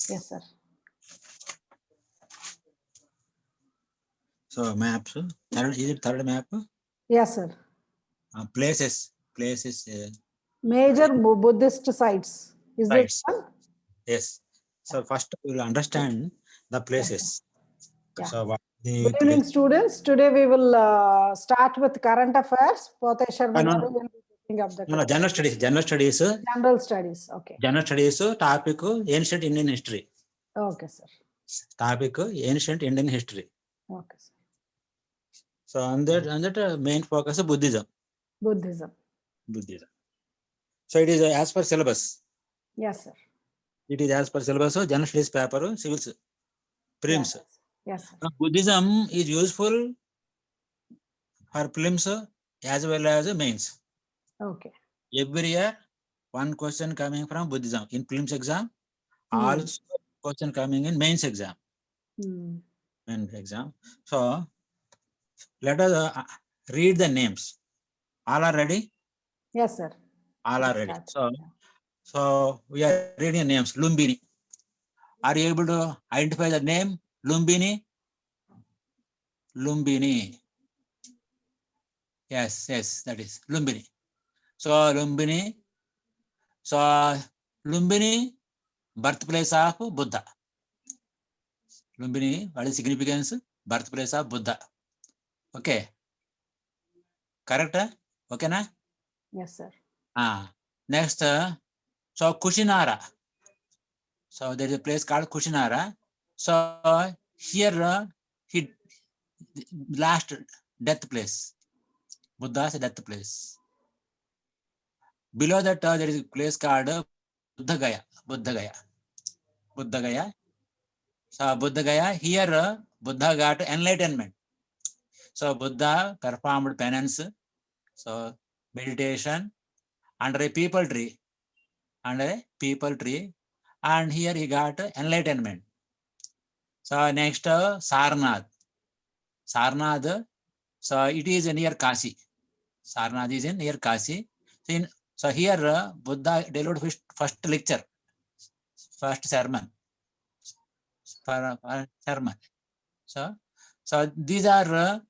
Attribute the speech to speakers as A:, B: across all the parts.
A: Yes, sir.
B: So maps. Third, is it third map?
A: Yes, sir.
B: Places.
A: Major Buddhist sites. Is that
B: Sites.
A: one?
B: Yes. So first we will understand the places.
A: Yeah.
B: So what the
A: Good evening, students. Today we will start with current affairs. Pote Sharma
B: no.
A: garu will be picking up the
B: No, general studies. General studies.
A: general studies. Okay.
B: General studies topic ancient Indian history.
A: Okay, sir.
B: Topic ancient Indian history.
A: Okay, sir.
B: So on that main focus is Buddhism.
A: Buddhism.
B: So it is as per syllabus.
A: Yes, sir.
B: It is as per syllabus. So general studies paper, civils, prelims.
A: Yes, sir.
B: Buddhism is useful for prelims as well as mains.
A: Okay.
B: Every year, one question coming from Buddhism in prelims exam. Also, question coming in mains exam. Mains exam. So let us read the names. All are ready?
A: Yes, sir.
B: All are ready. So we are reading names. Lumbini. Are you able to identify the name? Lumbini? Lumbini. Yes, that is Lumbini. So Lumbini. So Lumbini, birthplace of Buddha. Lumbini, what is significance? Birthplace of Buddha. Okay. Correct? Okay, na?
A: Yes, sir.
B: Next, so Kushinara. So there is a place called Kushinara. So here he last death place. Buddha's death place. Below that there is a place called Buddha Gaya. So Buddha Gaya, here Buddha got enlightenment. So Buddha performed penance, so meditation under a peepal tree. And here he got enlightenment. So next Sarnath. So it is near Kasi. Sarnath is near Kasi. So here Buddha delivered first lecture, first sermon. So these are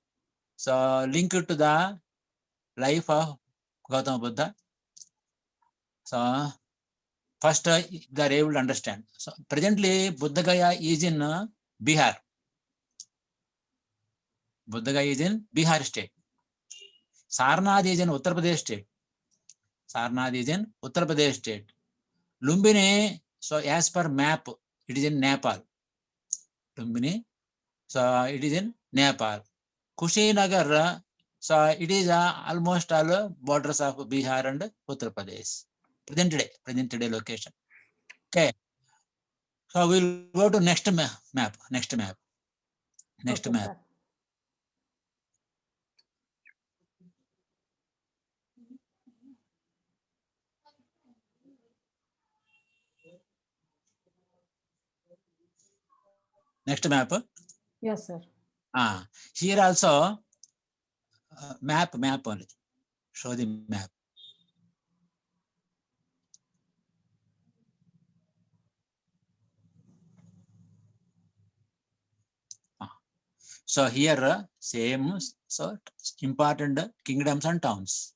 B: so linked to the life of Gautama Buddha. So first they are able to understand. So presently Buddha Gaya is in Bihar. Buddha Gaya is in Bihar state. Sarnath is in Uttar Pradesh state. Lumbini, so as per map, it is in Nepal. Lumbini, so it is in Nepal. Kushinagar, so it is almost all borders of Bihar and Uttar Pradesh. Present day location. Okay. So we'll go to next map. Next map. Next map.
A: Yes, sir.
B: Here also map only. Show the map. So here same, so important kingdoms and towns.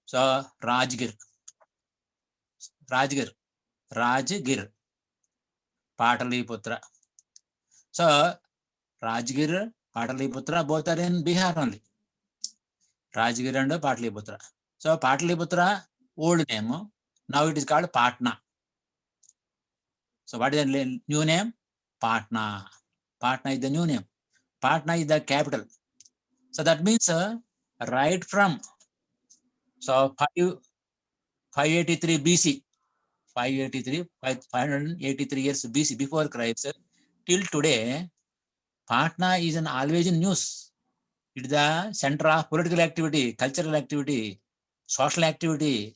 B: So Rajgir, Pataliputra. So Rajgir, Pataliputra, both are in Bihar only. Rajgir and Pataliputra. So Pataliputra, old name, now it is called Patna. So what is the new name? Patna. Patna is the new name. Patna is the capital. So that means right from 583 BC, 583 years BC, before Christ, till today, Patna is always in news. It is the center of political activity, cultural activity, social activity.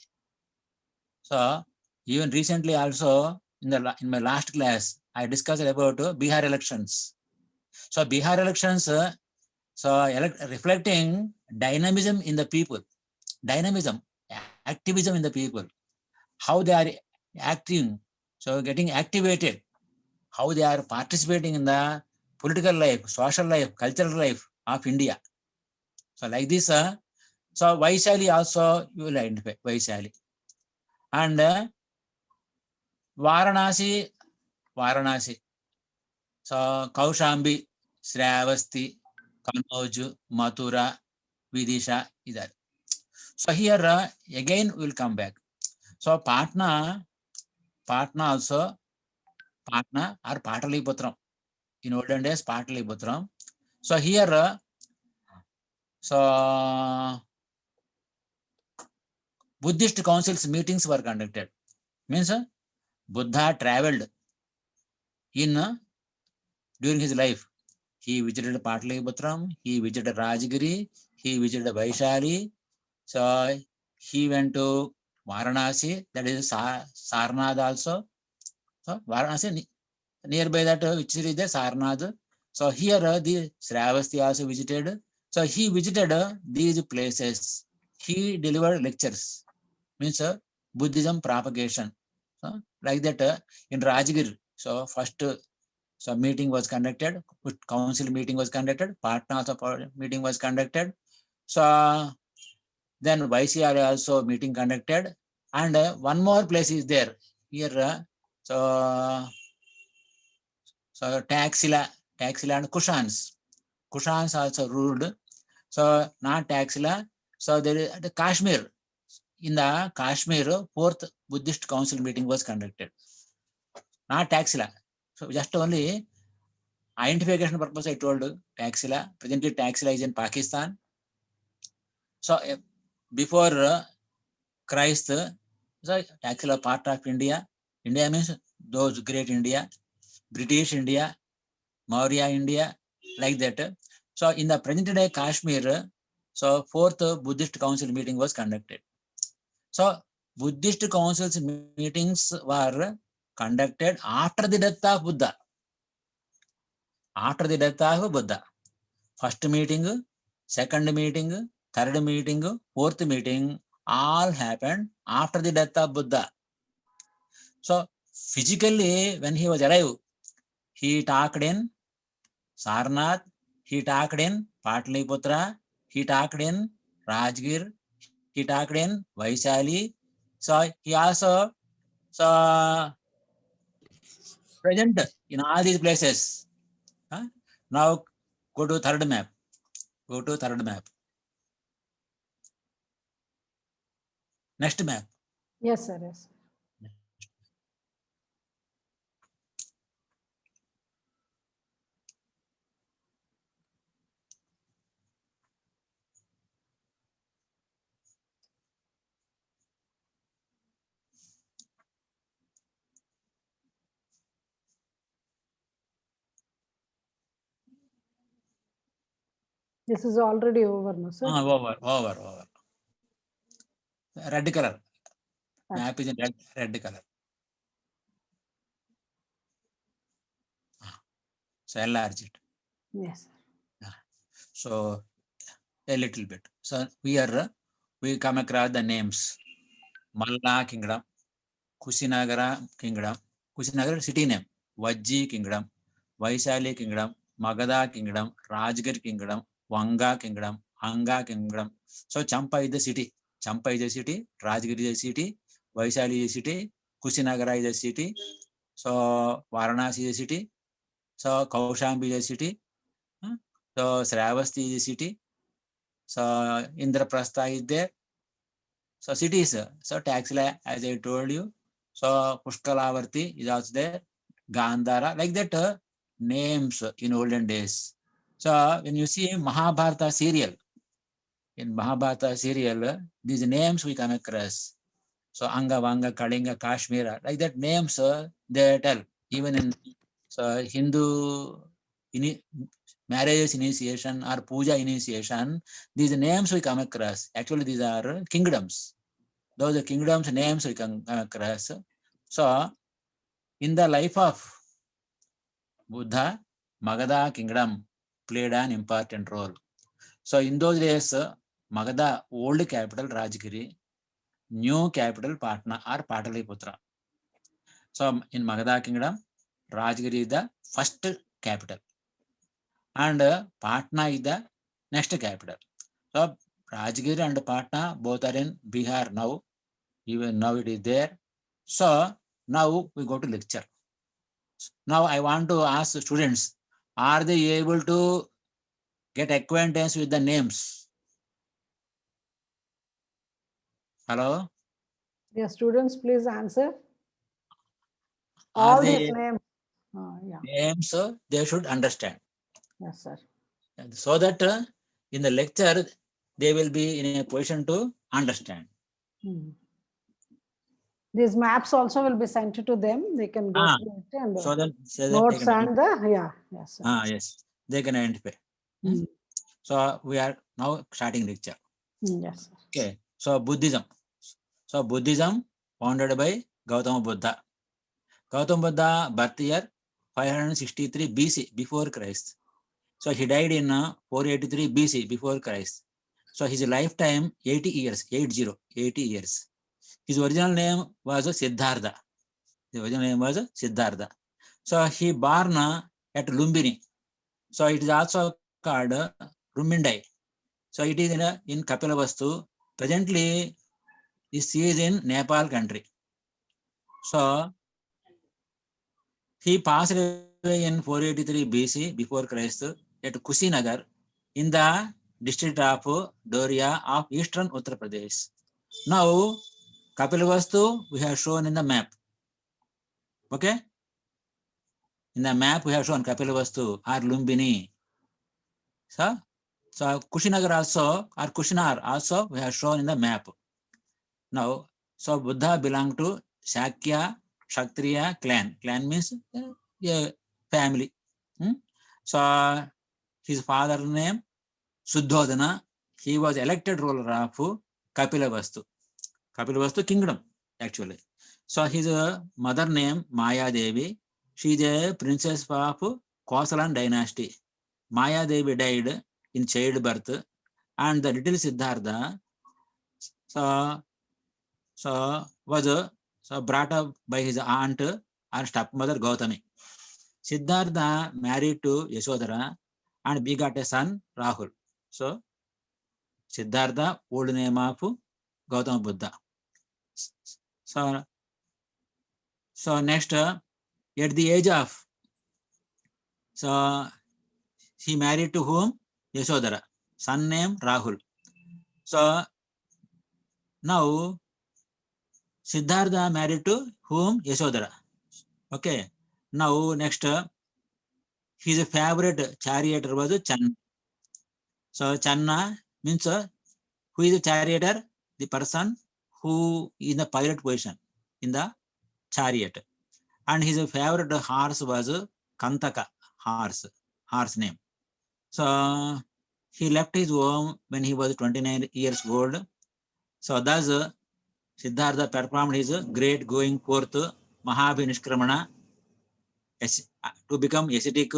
B: So even recently also, in my last class, I discussed about Bihar elections. So Bihar elections, reflecting dynamism in the people, activism in the people, how they are acting, So getting activated, how they are participating in the political life, social life, cultural life of India. So like this, so Vaishali also you will identify Vaishali. And Varanasi. So Kaushambi, Sravasti, Kanauj, Mathura, Vidisha, idar. So here again we will come back. So Patna also, Patna or Pataliputram. In olden days, Pataliputram. So here, so Buddhist councils meetings were conducted. Means Buddha traveled in during his life. He visited Pataliputram, he visited Rajgiri, he visited Vaishali. So he went to Varanasi, that is Sarnath also. So Varanasi, nearby that which is there, Sarnath. So here the Sravasti also visited. So he visited these places. He delivered lectures. Means Buddhism propagation. So like that in Rajgir. So first so meeting was conducted, council meeting was conducted, Patna also meeting was conducted. So then YCR also meeting conducted. And one more place is there here. So Taxila and Kushans also ruled. So not Taxila. So there is the Kashmir. In the Kashmir, 4th Buddhist council meeting was conducted. Not Taxila. So just only identification purpose I told Taxila. Presently Taxila is in Pakistan. So before Christ, so Taxila part of India. India means those great India, British India, Maurya India, like that. So in the present day Kashmir, so 4th Buddhist council meeting was conducted. So Buddhist councils meetings were conducted after the death of Buddha. After the death of Buddha. First meeting, second meeting, third meeting, fourth meeting, all happened after the death of Buddha. So physically, when he was alive, he talked in Sarnath, he talked in Pataliputra, he talked in Rajgir, he talked in Vaishali. So he also present in all these places. Now go to third map. Next map.
A: Yes, sir. Yes. This is already over, no, sir?
B: Over. Red color. Map is in red color. So enlarge it.
A: Yes.
B: So a little bit. So here we come across the names. Malla Kingdom, Kusinagara Kingdom, Kusinagara city name, Vajji Kingdom, Vaishali Kingdom, Magadha Kingdom, Rajgir Kingdom, Vanga Kingdom, Anga Kingdom. So Champa is the city. Champa is a city, Rajgir is a city, Vaishali is a city, Kusinagara is a city, so Varanasi is a city, so Kaushambi is a city, so Sravasti is a city, so Indraprastha is there. So cities, so Taxila, as I told you, so Pushkalavarti is also there, Gandhara, like that names in olden days. So when you see Mahabharata serial, in Mahabharata serial, these names we come across. So Anga, Vanga, Kalinga, Kashmira, like that names they tell. Even in Hindu marriage initiation or puja initiation, these names we come across. Actually, these are kingdoms. Those are kingdoms names we come across. So in the life of Buddha, Magadha kingdom played an important role. So in those days, Magadha, old capital Rajgiri, new capital Patna or Pataliputra. So in Magadha kingdom, Rajgiri is the first capital, and Patna is the next capital. So Rajgiri and Patna both are in Bihar now. Even now it is there. So now we go to lecture. Now I want to ask the students, are they able to get acquaintance with the names? Hello?
A: Yes, students, please answer.
B: Are
A: All these
B: they
A: names. Yeah.
B: names? They should understand.
A: Yes, sir.
B: So that in the lecture, they will be in a position to understand.
A: These maps also will be sent to them. They can go through it and
B: so that they
A: notes
B: can
A: and yes, sir.
B: yes, they can identify. So we are now starting lecture.
A: Yes, sir.
B: Okay. So Buddhism. So Buddhism founded by Gautama Buddha. Gautama Buddha birth year 563 BC before Christ. So he died in 483 BC before Christ. So his lifetime 80 years, 80 years. His original name was Siddhartha. The original name was Siddhartha. So he born at Lumbini. So it is also called Rumindai. So it is in Kapilavastu. Presently, this is in Nepal country. So he passed away in 483 BC before Christ at Kushinagar in the district of Doria of eastern Uttar Pradesh. Now, Kapilavastu we have shown in the map. Okay? In the map we have shown Kapilavastu or Lumbini. So Kushinagar also or Kushinar also we have shown in the map. Now, so Buddha belonged to Shakya Kshatriya clan. Clan means a family. So his father name Suddhodana. He was elected ruler of Kapilavastu. Kapilavastu kingdom actually. So his mother name Maya Devi. She is a princess of Kosalan dynasty. Maya Devi died in childbirth, and the little Siddhartha was brought up by his aunt or stepmother Gautami. Siddhartha married to Yasodhara and begot a son Rahul. So Siddhartha, old name of Gautama Buddha. So next, at the age of, so he married to whom? Yasodhara. Son name Rahul. So now Siddhartha married to whom? Yasodhara. Okay. Now next, his favorite charioteer was Channa. So Channa means who is the charioteer? The person who is in the pilot position in the chariot. And his favorite horse was Kantaka horse name. So he left his home when he was 29 years old. So thus Siddhartha performed his great going forth Mahabhinishkramana to become ascetic,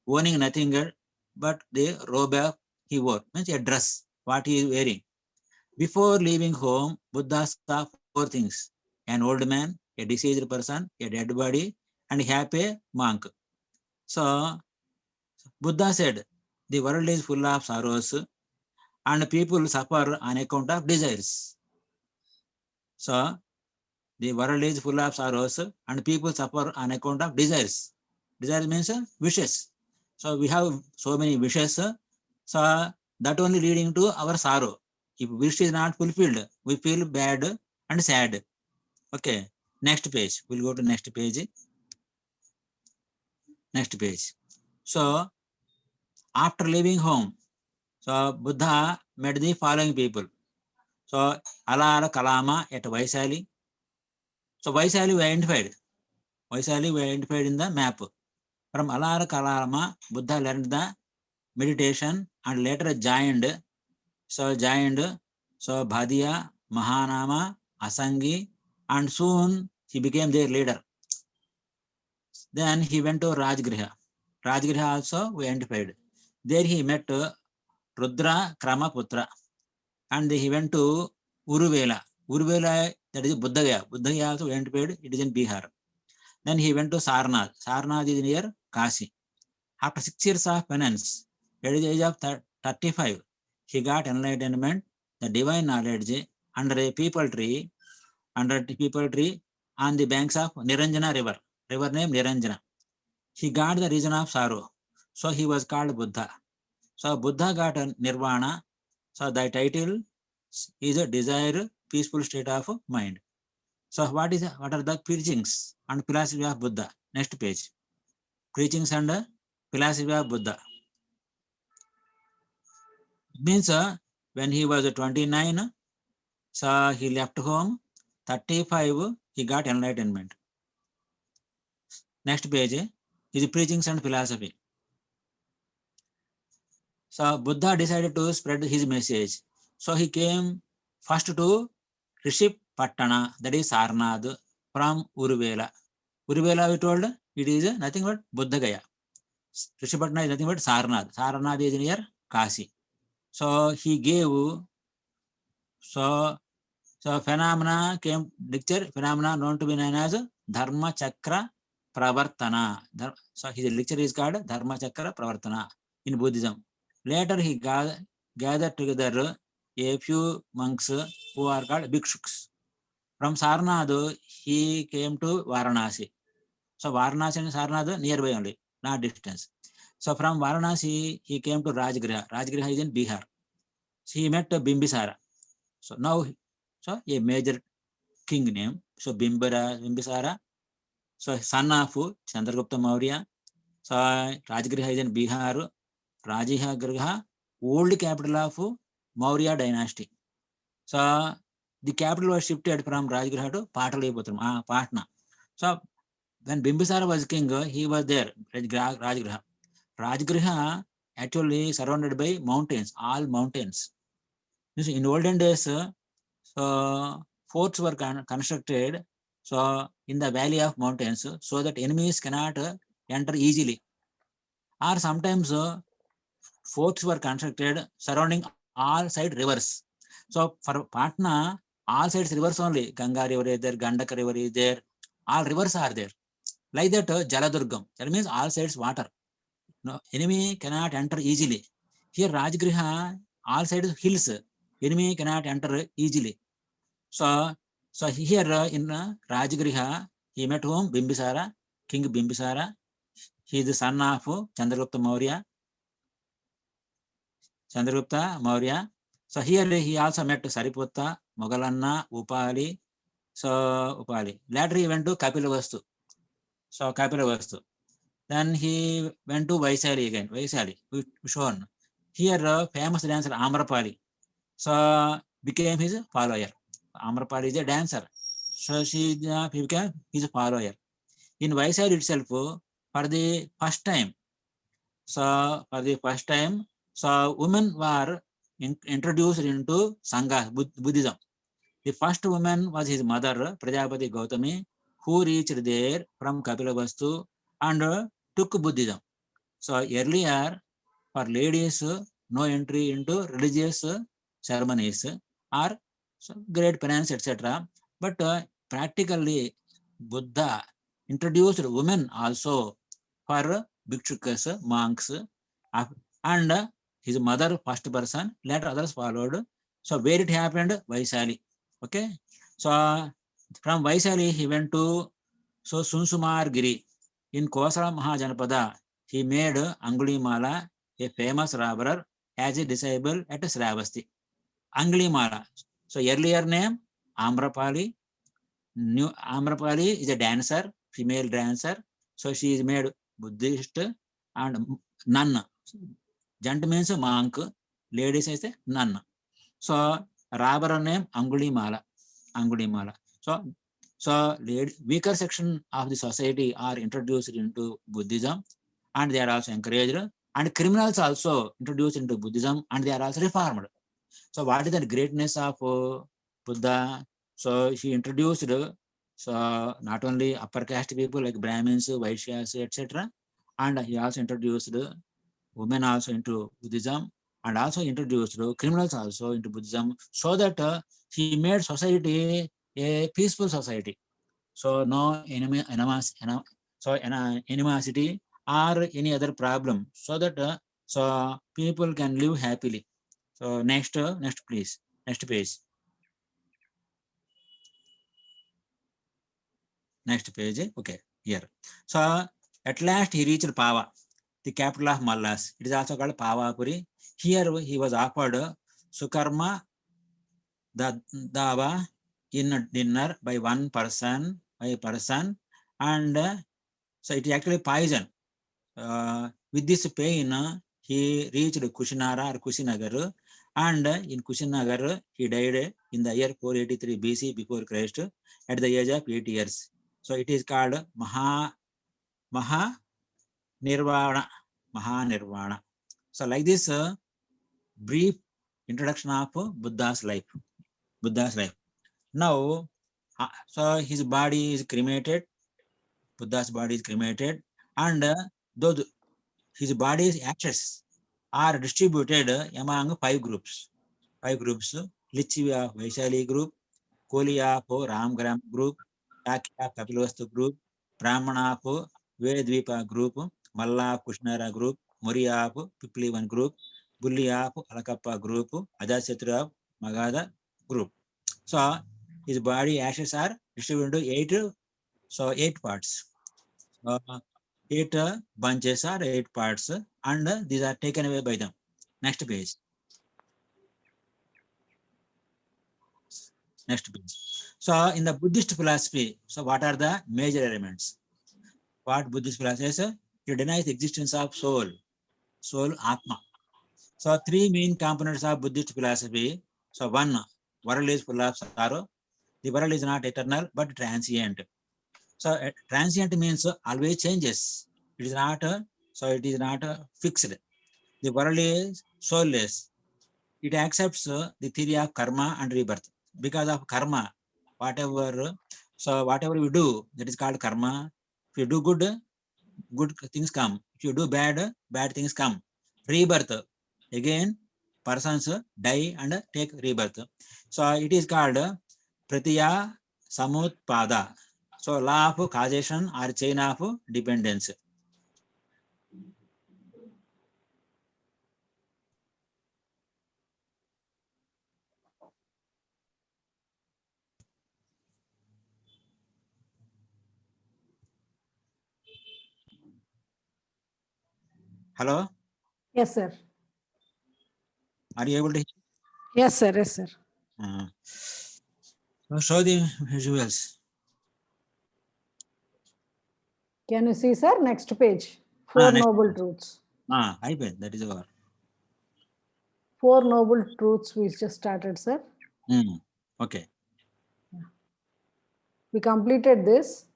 B: owning nothing but the robe he wore, means a dress, what he is wearing. Before leaving home, Buddha saw four things: an old man, a diseased person, a dead body, and half a monk. So Buddha said, the world is full of sorrows and people suffer on account of desires. So the world is full of sorrows and people suffer on account of desires. Desires means wishes. So we have so many wishes. So that only leading to our sorrow. If wish is not fulfilled, we feel bad and sad. Okay. Next page. We'll go to next page. Next page. So after leaving home, so Buddha met the following people. So Alara Kalama at Vaisali. So Vaisali we identified. Vaisali we identified in the map. From Alara Kalama, Buddha learned the meditation and later joined. So Bhadia, Mahanama, Asangi, and soon he became their leader. Then he went to Rajgriha. Rajgriha also we identified. There he met Rudra Kramaputra. And he went to Uruvela. Uruvela, that is Buddhagaya. Buddhagaya also identified, it is in Bihar. Then he went to Sarnath. Sarnath is near Kashi. After 6 years of penance, at the age of 35, he got enlightenment, the divine knowledge under a peepal tree, on the banks of Niranjana river named Niranjana. He got the reason of sorrow. So he was called Buddha. So Buddha got a nirvana. So the title is a desire, peaceful state of mind. So what are the preachings and philosophy of Buddha? Next page. Preachings and philosophy of Buddha. It means when he was 29, so he left home. 35, he got enlightenment. Next page is preachings and philosophy. So Buddha decided to spread his message. So he came first to Rishi Pattana, that is Sarnath, from Uruvela. Uruvela, we told, it is nothing but Buddha Gaya. Rishi Pattana is nothing but Sarnath. Sarnath is near Kashi. So he gave, so phenomena came, lecture, phenomena known to be known as Dharma Chakra Pravartana. So his lecture is called Dharma Chakra Pravartana in Buddhism. Later he gathered together a few monks who are called bhikshuks. From Sarnath, he came to Varanasi. So Varanasi and Sarnath nearby only, not distance. So from Varanasi, he came to Rajgriha. Rajgriha is in Bihar. So he met Bimbisara. So now, so a major king name. So Bimbisara. So son of Chandragupta Maurya. So Rajgriha is in Bihar. Rajgriha, old capital of Maurya dynasty. So the capital was shifted from Rajgriha to Pataliputra, Patna. So when Bimbisara was king, he was there, Rajgriha. Rajgriha actually surrounded by mountains, all mountains. In olden days, so forts were constructed so in the valley of mountains so that enemies cannot enter easily. Or sometimes forts were constructed surrounding all side rivers. So for Patna, all sides rivers only. Ganga river is there, Gandaka river is there. All rivers are there. Like that, Jaladurgam. That means all sides water. No, enemy cannot enter easily. Here Rajgriha, all sides hills. Enemy cannot enter easily. So here in Rajgriha, he met whom? Bimbisara, King Bimbisara. He is the son of Chandragupta Maurya. So here he also met Sariputta, Mogalanna, Upali. So Upali. Later he went to Kapilavastu. So Kapilavastu. Then he went to Vaisali again. Vaisali, Vishwan. Here famous dancer Amrapali. So became his follower. Amrapali is a dancer. So he became his follower. In Vaisali itself, for the first time, so women were introduced into Sangha, Buddhism. The first woman was his mother, Prajapati Gautami, who reached there from Kapilavastu and took Buddhism. So earlier, for ladies, no entry into religious ceremonies or great penance, etc. But practically, Buddha introduced women also for bhikshukas, monks, and his mother first person, later others followed. So where it happened? Vaisali. Okay. So from Vaisali, he went to Sunsumar Giri. In Kosala Mahajanapada, he made Angulimala, a famous robber, as a disciple at Sravasti. Angulimala. So earlier name, Amrapali. New Amrapali is a dancer, female dancer. So she is made Buddhist and nun. Gent means monk, ladies is a nun. So robber name Angulimala. So weaker section of the society are introduced into Buddhism and they are also encouraged, and criminals also introduced into Buddhism and they are also reformed. So what is the greatness of Buddha? So he introduced so not only upper caste people like Brahmins, Vaishyas, etc. And he also introduced women also into Buddhism and also introduced criminals also into Buddhism so that he made society a peaceful society. So no animosity or any other problem, so that so people can live happily. So next please, next page. Next page, okay, here. So at last he reached Pava, the capital of Mallas. It is also called Pavapuri. Here he was offered Sukarma Dava in a dinner by one person, and so it is actually poison. With this pain, he reached Kushinara or Kushinagar, and in Kushinagar he died in the year 483 BC before Christ at the age of 8 years. So it is called Mahanirvana. So like this, brief introduction of Buddha's life. Now, so his body is cremated. Buddha's body is cremated, and those his body's ashes are distributed among 5 groups. 5 groups: Lichya Vaishali group, Koliya Ramgram group, Takya Kapilvastu group, Brahmana Vedvipa group, Malla Kushnara group, Moriya Piplivan group, Bulliya Alakappa group, Ajasetra Magadha group. So his body ashes are distributed into 8 parts. 8 bunches or 8 parts, and these are taken away by them. Next page. Next page. So in the Buddhist philosophy, so what are the major elements? What Buddhist philosophy says? It denies the existence of soul, Atma. So 3 main components of Buddhist philosophy. So 1, world is full of sorrow. The world is not eternal but transient. So transient means always changes. It is not fixed. The world is soulless. It accepts the theory of karma and rebirth. Because of karma, whatever we do, that is called karma. If you do good things come. If you do bad things come. Rebirth, again, persons die and take rebirth. So it is called Pratya Samutpada. So law of causation or chain of dependence. Hello?
A: Yes, sir.
B: Are you able to hear?
A: Yes, sir. Yes, sir.
B: Show the visuals.
A: Can you see, sir? Next page. 4
B: next
A: noble
B: page.
A: truths.
B: I bet that is over.
A: 4 noble truths we just started, sir.
B: Okay.
A: We completed this.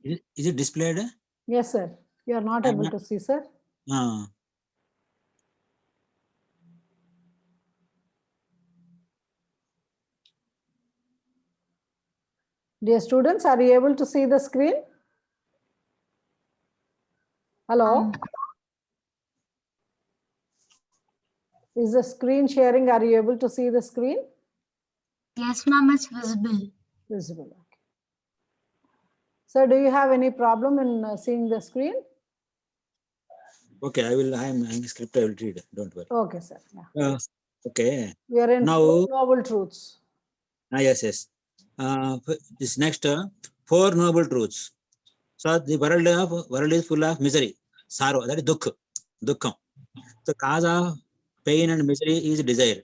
B: Is it displayed?
A: Yes, sir. You are not able to see, sir. Dear students, are you able to see the screen? Hello? Is the screen sharing? Are you able to see the screen?
C: Yes, ma'am, it's visible.
A: Visible. Okay. Sir, do you have any problem in seeing the screen?
B: Okay, I'm script, I will read. Don't worry.
A: Okay, sir. Yeah.
B: Okay.
A: We are in
B: now
A: 4 noble truths.
B: Yes. This next 4 noble truths. So the world is full of misery, sorrow, that is dukkha. The cause of pain and misery is desire.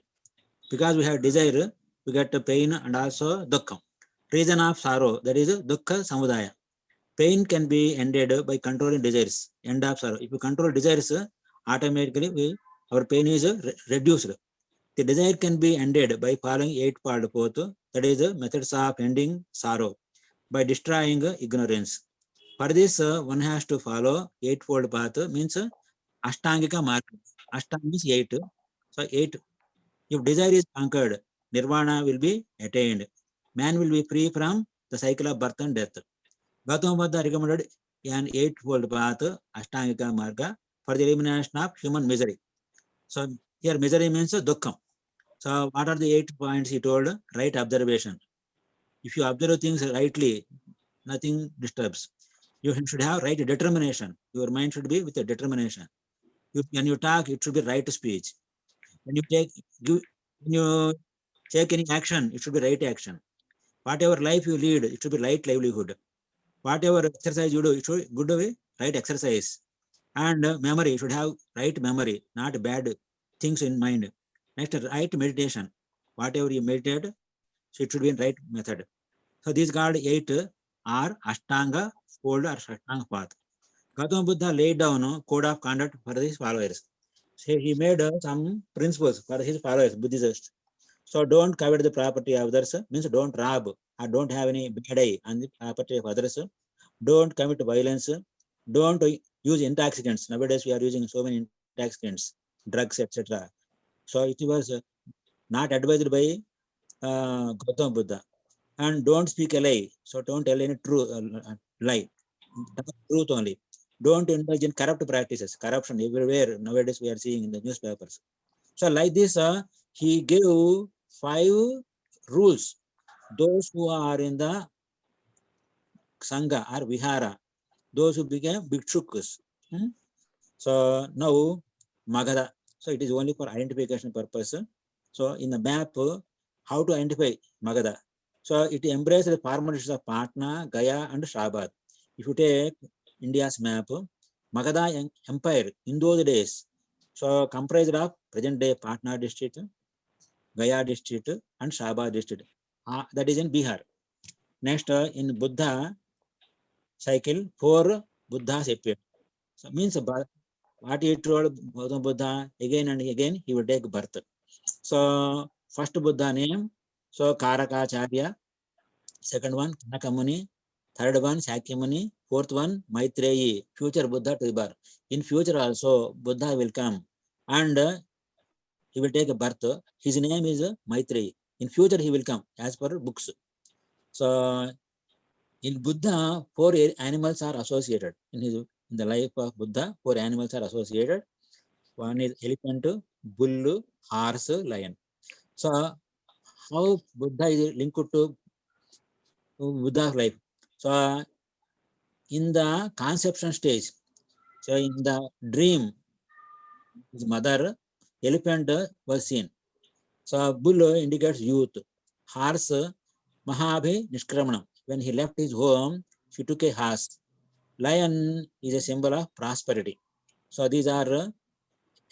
B: Because we have desire, we get pain and also dukkha. Reason of sorrow, that is dukkha samudaya. Pain can be ended by controlling desires. End of sorrow. If you control desires, automatically our pain is reduced. The desire can be ended by following 8-fold path, that is methods of ending sorrow, by destroying ignorance. For this, one has to follow 8-fold path, means Ashtangika marga. Ashtanga means 8. So 8. If desire is conquered, nirvana will be attained. Man will be free from the cycle of birth and death. Gautama Buddha recommended an 8-fold path, Ashtangika marga, for the elimination of human misery. So here misery means dukkha. So what are the 8 points he told? Right observation. If you observe things rightly, nothing disturbs. You should have right determination. Your mind should be with a determination. When you talk, it should be right speech. When you take any action, it should be right action. Whatever life you lead, it should be right livelihood. Whatever exercise you do, it should be good way, right exercise. And memory, you should have right memory, not bad things in mind. Next, right meditation. Whatever you meditate, so it should be in right method. So these called 8 are Ashtanga fold or Ashtanga path. Gautama Buddha laid down a code of conduct for his followers. So he made some principles for his followers, Buddhists. So don't covet the property of others, means don't rob or don't have any bad eye on the property of others. Don't commit violence. Don't use intoxicants. Nowadays we are using so many intoxicants, drugs, etc. So it was not advised by Gautama Buddha. And don't speak a lie. So don't tell any lie. Tell truth only. Don't indulge in corrupt practices. Corruption everywhere nowadays we are seeing in the newspapers. So like this, he gave 5 rules. Those who are in the Sangha or Vihara, those who became Bhikshukas. So now Magadha. So it is only for identification purpose. So in the map, how to identify Magadha? So it embraces the formulations of Patna, Gaya, and Shabad. If you take India's map, Magadha Empire in those days, so comprised of present day Patna district, Gaya district, and Shabad district. That is in Bihar. Next, in Buddha cycle, 4 Buddhas appeared. So means what he told Buddha again and again, he will take birth. So first Buddha name, so Karakacharya, second one Kanakamuni, third one Sakyamuni, fourth one Maitreyi, future Buddha to the birth. In future also Buddha will come and he will take a birth. His name is Maitreyi. In future he will come as per books. So in Buddha, 4 animals are associated. In the life of Buddha, 4 animals are associated. One is elephant, bull, horse, lion. So how Buddha is linked to Buddha's life? So in the conception stage, so in the dream, his mother, elephant was seen. So bull indicates youth. Horse, Mahabhi Nishkramanam. When he left his home, he took a horse. Lion is a symbol of prosperity. So these are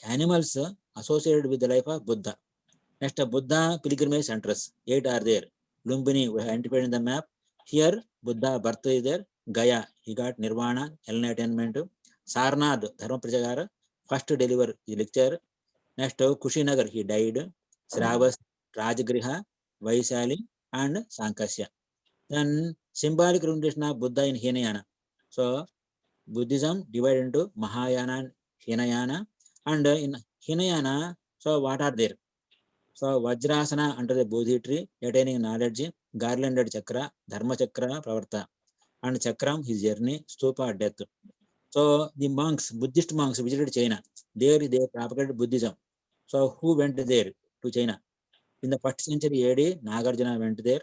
B: animals associated with the life of Buddha. Next, Buddha pilgrimage centers. 8 are there. Lumbini, we have identified in the map. Here, Buddha birth is there. Gaya, he got nirvana, enlightenment. Sarnath, Dharma Prachagara, first deliver his lecture. Next, Kushinagar, he died. Sravas, Rajagriha, Vaisali, and Sankasya. Then, symbolic representation of Buddha in Hinayana. So, Buddhism divided into Mahayana and Hinayana. And in Hinayana, so what are there? So Vajrasana under the Bodhi tree, attaining knowledge, garlanded chakra, Dharma chakra, Pravarta, and chakram, his journey, stupa, death. So the monks, Buddhist monks visited China. There they propagated Buddhism. So who went there to China? In the 1st century AD, Nagarjuna went there.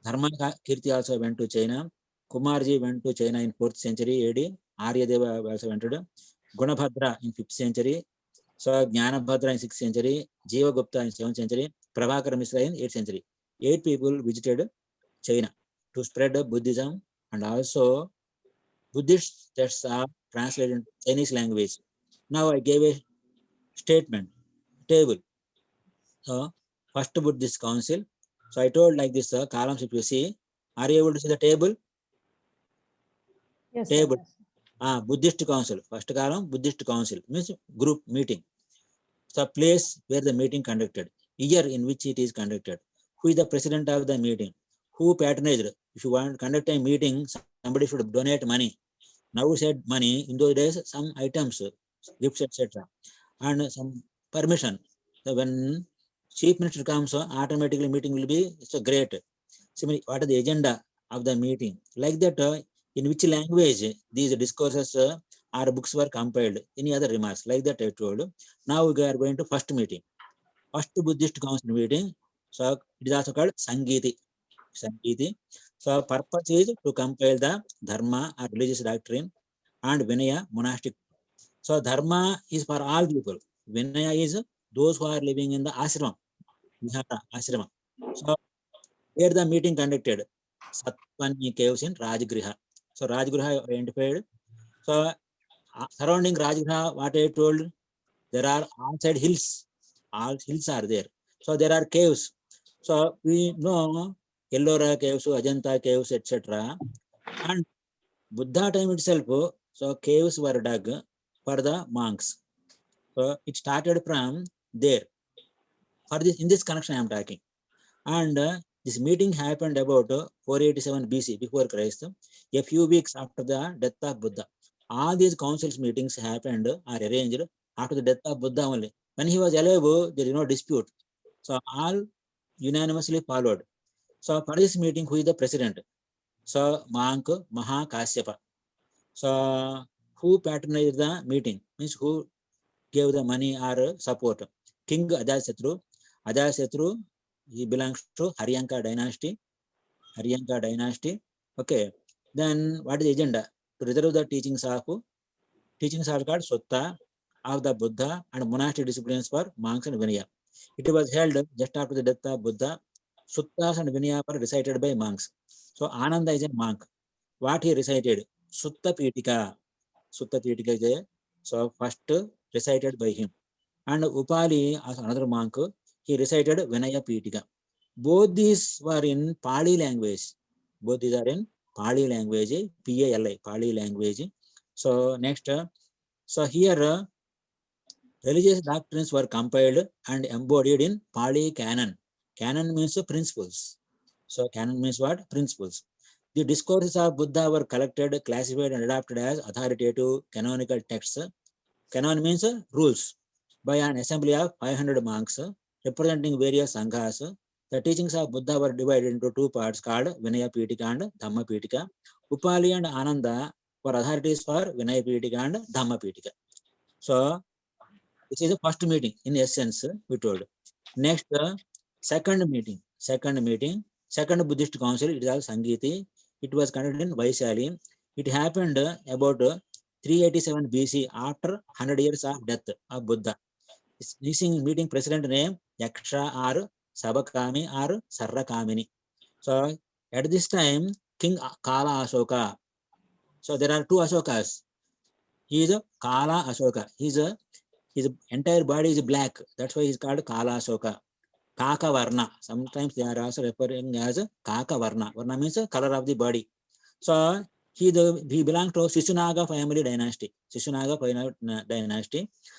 B: Dharma Kirti also went to China. Kumarji went to China in 4th century AD. Aryadeva also went to Gunabhadra in 5th century. So Jnanabhadra in 6th century, Jiva Gupta in 7th century, Prabhakara Misra in 8th century. 8 people visited China to spread Buddhism, and also Buddhist texts are translated into Chinese language. Now I gave a statement, table. So first Buddhist council. So I told like this, columns if you see, are you able to see the table?
A: Yes,
B: Table.
A: sir.
B: Buddhist council. First column, Buddhist council, means group meeting. So place where the meeting conducted, year in which it is conducted, who is the president of the meeting, who patronized. If you want to conduct a meeting, somebody should donate money. Now we said money, in those days, some items, gifts, etc. And some permission. So when chief minister comes, automatically meeting will be so great. Similarly, what is the agenda of the meeting? Like that, in which language these discourses or books were compiled, any other remarks, like that I told. Now we are going to first meeting. First Buddhist council meeting, so it is also called Sangiti. So purpose is to compile the dharma or religious doctrine and Vinaya monastic. So dharma is for all people. Vinaya is those who are living in the ashram, Vihara ashram. So here the meeting conducted Satpani caves in Rajgriha. So Rajgriha identified. So surrounding Rajgriha, what I told, there are outside hills. All hills are there. So there are caves. So we know Ellora caves, Ajanta caves, etc. And Buddha time itself, so caves were dug for the monks. So it started from there. For this, in this connection, I am talking. And this meeting happened about 487 BC, before Christ, a few weeks after the death of Buddha. All these councils meetings happened or arranged after the death of Buddha only. When he was alive, there is no dispute. So all unanimously followed. So for this meeting, who is the president? So monk Mahakasyapa. So who patronized the meeting? Means who gave the money or support? King Ajatasattu. Ajatasattu, he belongs to Haryanka dynasty. Okay. Then what is the agenda? To reserve the teachings are called Sutta of the Buddha and monastic disciplines for monks and Vinaya. It was held just after the death of Buddha. Suttas and Vinaya were recited by monks. So Ananda is a monk. What he recited? Sutta Pitika. Sutta Pitika is a, so first recited by him. And Upali, as another monk, he recited Vinaya Pitika. Both these were in Pali language. Both these are in Pali language, Pali, Pali language. So next, so here religious doctrines were compiled and embodied in Pali canon. Canon means principles. So canon means what? Principles. The discourses of Buddha were collected, classified, and adopted as authoritative canonical texts. Canon means rules by an assembly of 500 monks representing various sanghas. The teachings of Buddha were divided into two parts called Vinaya Pitika and Dhamma Pitika. Upali and Ananda were authorities for Vinaya Pitika and Dhamma Pitika. So this is the first meeting in essence, we told. Next, second meeting, second Buddhist council, it is called Sangiti. It was conducted in Vaishali. It happened about 387 BC, after 100 years of death of Buddha. This meeting president name Yaksha or Sabakami or Sarrakamini. So at this time, King Kala Ashoka. So there are two Ashokas. He is a Kala Ashoka. His entire body is black. That's why he's called Kala Ashoka. Kaka Varna. Sometimes they are also referring as Kaka Varna. Varna means the color of the body. So he belonged to Sisunaga family dynasty.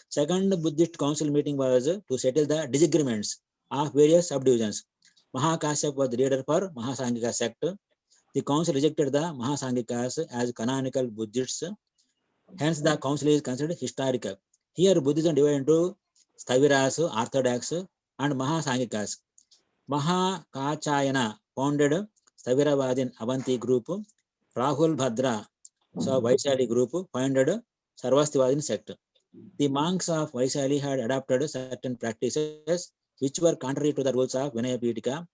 B: Second Buddhist council meeting was to settle the disagreements of various subdivisions. Mahakasyapa was the leader for Mahasangika sect. The council rejected the Mahasangikas as canonical Buddhists. Hence, the council is considered historical. Here, Buddhism divided into Sthaviras, Orthodox, and Mahasangikas. Mahakachayana founded Sthaviravadin Avanti group. Rahul Bhadra, so Vaishali group, founded Sarvastivadin sect. The monks of Vaishali had adopted certain practices which were contrary to the rules of Vinaya Pitika.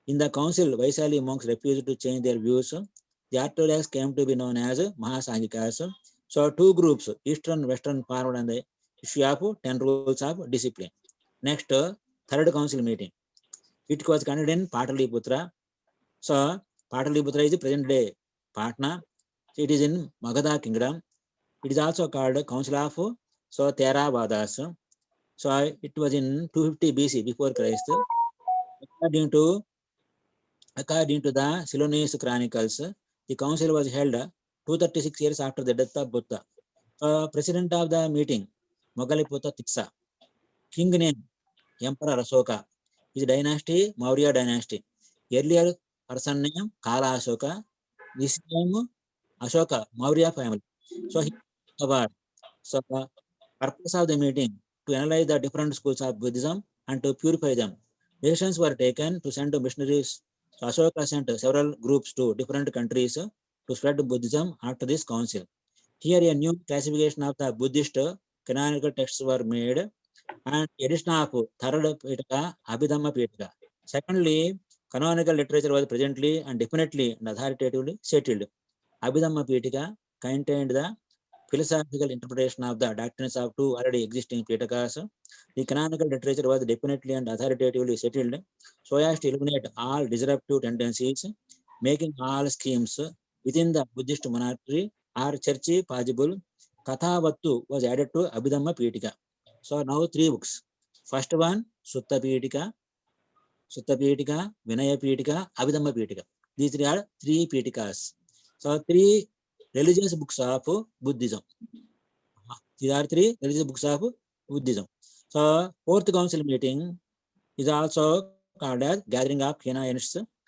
B: In the council, Vaishali monks refused to change their views. The Orthodox came to be known as Mahasangikas. So two groups, Eastern, Western, forward on the issue of 10 rules of discipline. Next, third council meeting. It was conducted in Pataliputra. So Pataliputra is the present day Patna. It is in Magadha kingdom. It is also called Council of Theravadas. So it was in 250 BC, before Christ. According to the Ceylonese chronicles, the council was held 236 years after the death of Buddha. President of the meeting, Moggalliputta Tiksa. King name, Emperor Ashoka. His dynasty, Maurya dynasty. Earlier person name, Kala Ashoka. This name, Ashoka, Maurya family. So he award. So the purpose of the meeting to analyze the different schools of Buddhism and to purify them. Decisions were taken to send missionaries. So Ashoka sent several groups to different countries to spread Buddhism after this council. Here a new classification of the Buddhist canonical texts were made. and addition of third Pitika, Abhidhamma Pitika. Secondly, canonical literature was presently and definitely and authoritatively settled. Abhidhamma Pitika contained the philosophical interpretation of the doctrines of two already existing Pitakas. The canonical literature was definitely and authoritatively settled so as to eliminate all disruptive tendencies, making all schemes within the Buddhist monastery or church possible. Kathavattu was added to Abhidhamma Pitika. So now 3 books. First one, Sutta Pitika, Vinaya Pitika, Abhidhamma Pitika. These three are 3 Pitikas. So 3 religious books of Buddhism. These are 3 religious books of Buddhism. So 4th council meeting is also called as gathering of Hinayanists